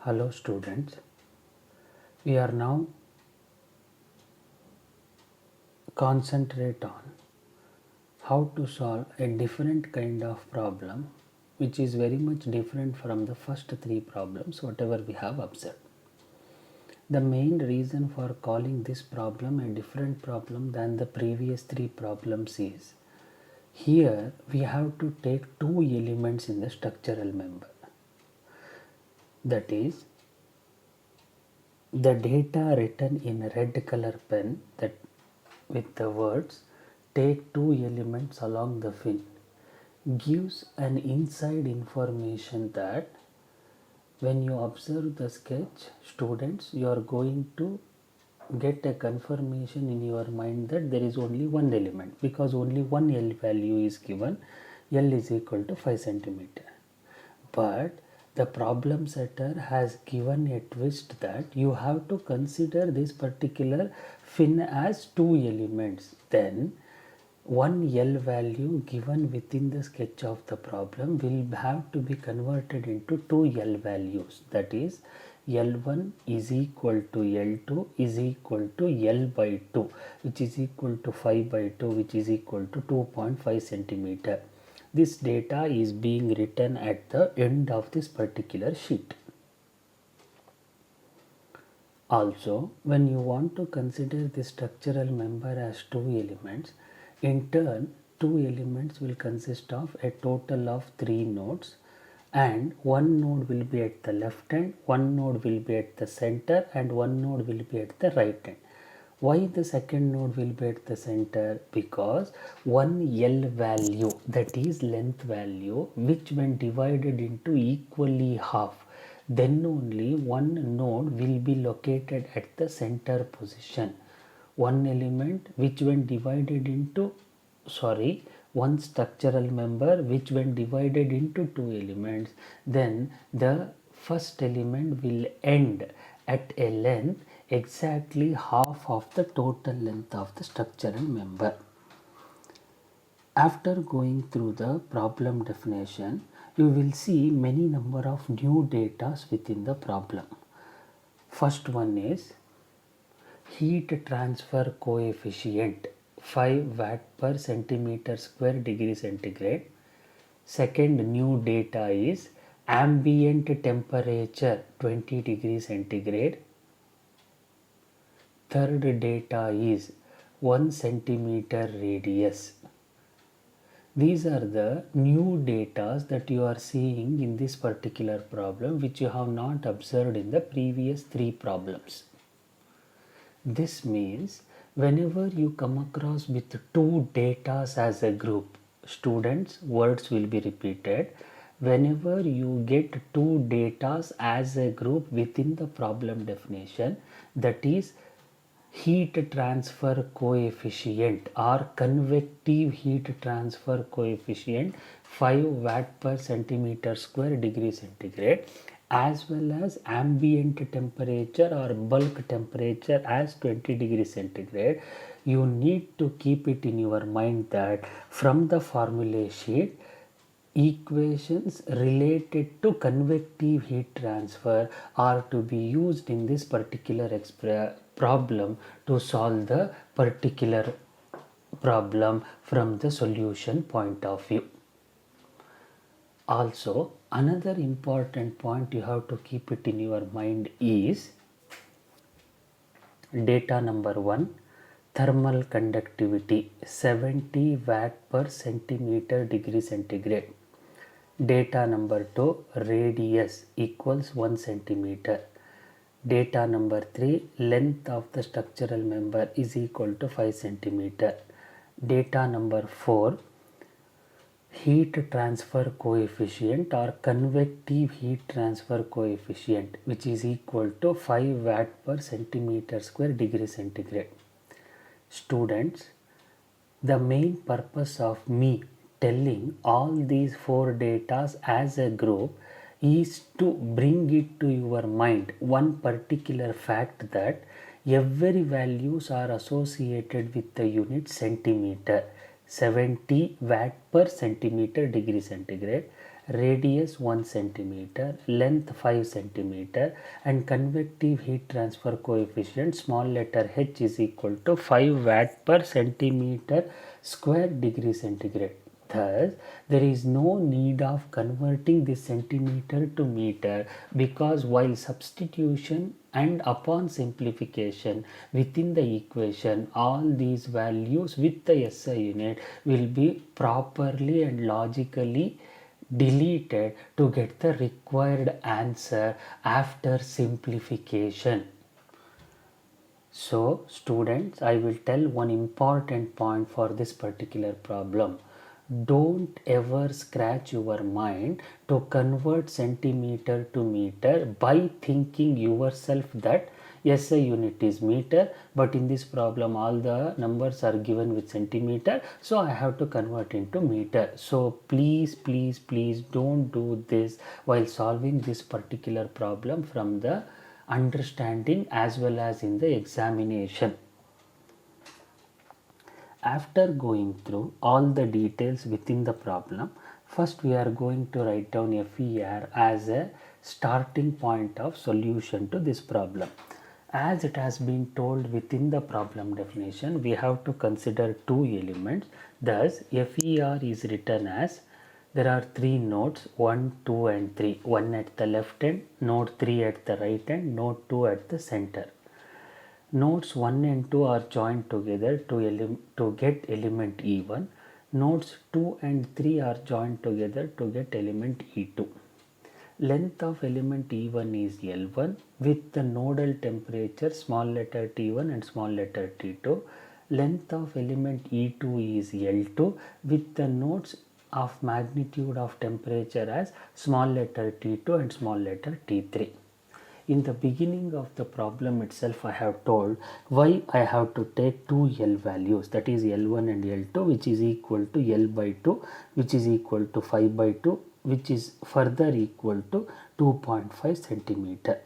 Hello students, we are now concentrate on how to solve a different kind of problem which is very much different from the first three problems whatever we have observed. The main reason for calling this problem a different problem than the previous three problems is here we have to take two elements in the structural member, that is the data written in red color pen that with the words take two elements along the fin gives an inside information that when you observe the sketch, students, you are going to get a confirmation in your mind that there is only one element because only one L value is given. L is equal to 5 centimeter. But the problem setter has given a twist that you have to consider this particular fin as two elements. Then one L value given within the sketch of the problem will have to be converted into two L values, that is L1 is equal to L2 is equal to L by 2 which is equal to 5 by 2 which is equal to 2.5 centimeter. This data is being written at the end of this particular sheet. Also, when you want to consider the structural member as two elements, in turn two elements will consist of a total of three nodes, and one node will be at the left hand, one node will be at the center, and one node will be at the right hand. Why the second node will be at the center? Because one L value, that is length value, which when divided into equally half, then only one node will be located at the center position. One element which when divided into one structural member which when divided into two elements, then the first element will end at a length exactly half of the total length of the structural member. After going through the problem definition, you will see many number of new data within the problem. First one is heat transfer coefficient 5 watt per centimeter square degree centigrade. Second new data is ambient temperature 20 degrees centigrade. Third data is 1 centimeter radius. These are the new data that you are seeing in this particular problem which you have not observed in the previous three problems. This means whenever you come across with two data as a group, students, words will be repeated. Whenever you get two data as a group within the problem definition, that is heat transfer coefficient or convective heat transfer coefficient 5 watt per centimeter square degree centigrade, as well as ambient temperature or bulk temperature as 20 degrees centigrade, you need to keep it in your mind that from the formula sheet, equations related to convective heat transfer are to be used in this particular problem to solve the particular problem from the solution point of view. Also, another important point you have to keep it in your mind is data number 1, thermal conductivity 70 watt per centimeter degree centigrade. Data number 2, radius equals 1 centimeter. Data number 3, length of the structural member is equal to 5 centimeter. Data number 4, heat transfer coefficient or convective heat transfer coefficient which is equal to 5 watt per centimeter square degree centigrade. Students, the main purpose of me telling all these four data as a group is to bring it to your mind one particular fact that every values are associated with the unit centimeter. 70 watt per centimeter degree centigrade, radius 1 centimeter, length 5 centimeter, and convective heat transfer coefficient small letter h is equal to 5 watt per centimeter square degree centigrade. Thus, there is no need of converting this centimeter to meter, because while substitution and upon simplification within the equation, all these values with the SI unit will be properly and logically deleted to get the required answer after simplification. So students, I will tell one important point for this particular problem. Don't ever scratch your mind to convert centimeter to meter by thinking yourself that SI unit is meter, but in this problem all the numbers are given with centimeter, so I have to convert into meter. So please don't do this while solving this particular problem from the understanding as well as in the examination. After going through all the details within the problem, first we are going to write down FER as a starting point of solution to this problem. As it has been told within the problem definition, we have to consider two elements. Thus, FER is written as there are three nodes 1, 2 and 3. 1 at the left end, node 3 at the right end, node 2 at the center. Nodes 1 and 2 are joined together to get element E1. Nodes 2 and 3 are joined together to get element E2. Length of element E1 is L1 with the nodal temperature small letter T1 and small letter T2. Length of element E2 is L2 with the nodes of magnitude of temperature as small letter T2 and small letter T3. In the beginning of the problem itself, I have told why I have to take two L values, that is L1 and L2, which is equal to L by 2, which is equal to 5 by 2, which is further equal to 2.5 centimeter.